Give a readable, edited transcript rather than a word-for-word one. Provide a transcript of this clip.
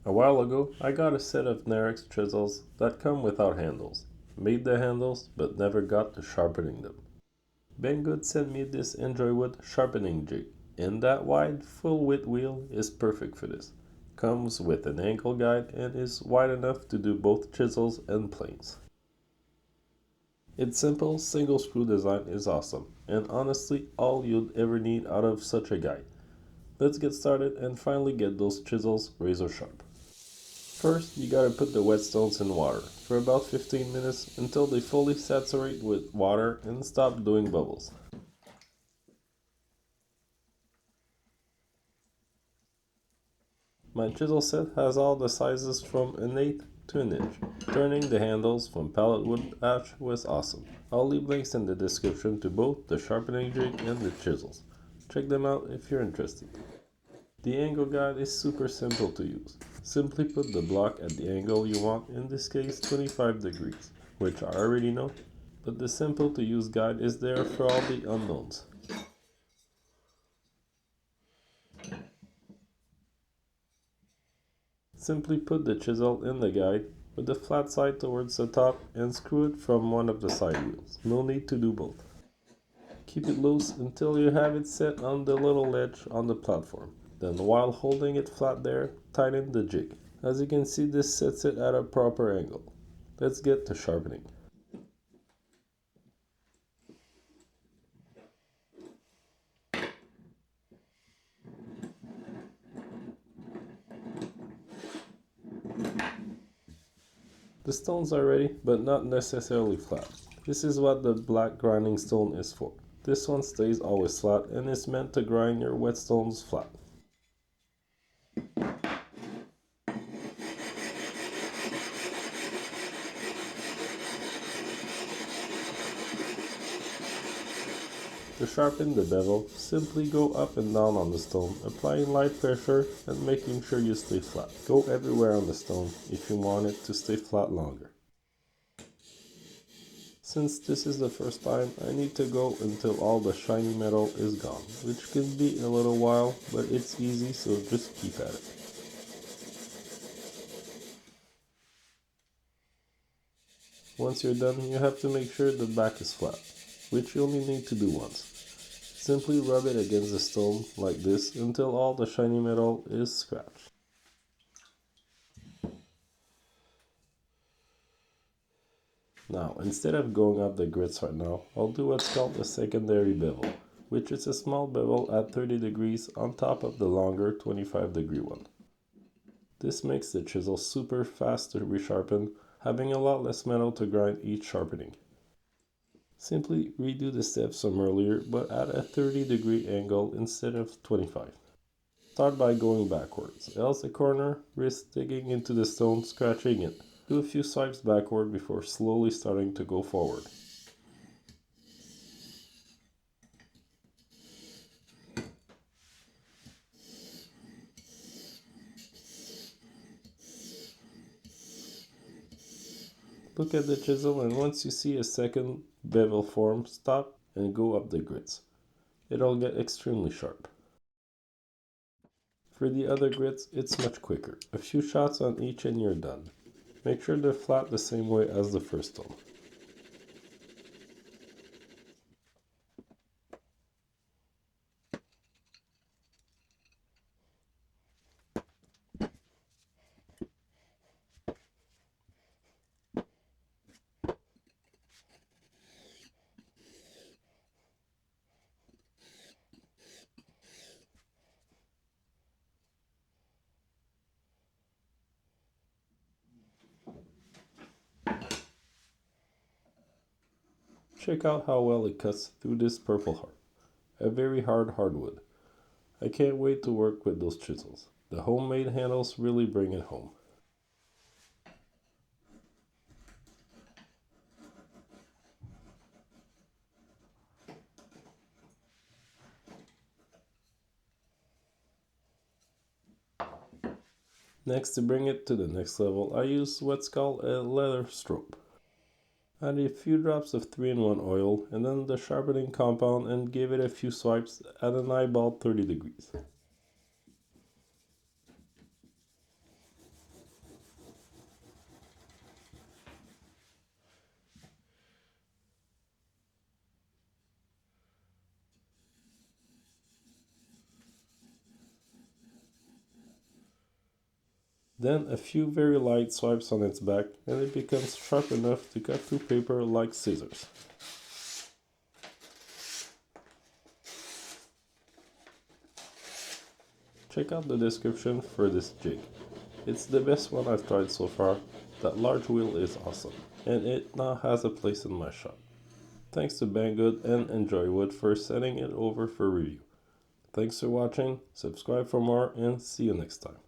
A while ago, I got a set of Narex chisels that come without handles. Made the handles, but never got to sharpening them. Banggood sent me this Enjoywood sharpening jig, and that wide, full-width wheel is perfect for this. Comes with an angle guide and is wide enough to do both chisels and planes. Its simple, single screw design is awesome, and honestly all you'd ever need out of such a guide. Let's get started and finally get those chisels razor sharp. First, you gotta put the whetstones in water for about 15 minutes until they fully saturate with water and stop doing bubbles. My chisel set has all the sizes from an eighth to an inch. Turning the handles from pallet wood ash was awesome. I'll leave links in the description to both the sharpening jig and the chisels. Check them out if you're interested. The angle guide is super simple to use. Simply put the block at the angle you want, in this case 25 degrees, which I already know, but the simple to use guide is there for all the unknowns. Simply put the chisel in the guide with the flat side towards the top and screw it from one of the side wheels. No need to do both. Keep it loose until you have it set on the little ledge on the platform. Then while holding it flat there, tighten the jig. As you can see, this sets it at a proper angle. Let's get to sharpening. The stones are ready, but not necessarily flat. This is what the black grinding stone is for. This one stays always flat and is meant to grind your whetstones flat. To sharpen the bevel, simply go up and down on the stone, applying light pressure and making sure you stay flat. Go everywhere on the stone if you want it to stay flat longer. Since this is the first time, I need to go until all the shiny metal is gone, which can be a little while, but it's easy, so just keep at it. Once you're done, you have to make sure the back is flat, which you only need to do once. Simply rub it against the stone like this until all the shiny metal is scratched. Now, instead of going up the grits right now, I'll do what's called a secondary bevel, which is a small bevel at 30 degrees on top of the longer 25 degree one. This makes the chisel super fast to resharpen, having a lot less metal to grind each sharpening. Simply redo the steps from earlier, but at a 30-degree angle instead of 25. Start by going backwards, else a corner risks digging into the stone, scratching it. Do a few swipes backward before slowly starting to go forward. Look at the chisel, and once you see a second bevel form, stop and go up the grits. It'll get extremely sharp. For the other grits, it's much quicker. A few shots on each and you're done. Make sure they're flat the same way as the first stone. Check out how well it cuts through this purple heart. A very hard hardwood. I can't wait to work with those chisels. The homemade handles really bring it home. Next, to bring it to the next level, I use what's called a leather strobe. Add a few drops of 3-in-1 oil and then the sharpening compound and give it a few swipes at an eyeball 30 degrees. Then a few very light swipes on its back and it becomes sharp enough to cut through paper like scissors. Check out the description for this jig. It's the best one I've tried so far. That large wheel is awesome, and it now has a place in my shop. Thanks to Banggood and Enjoywood for sending it over for review. Thanks for watching, subscribe for more, and see you next time.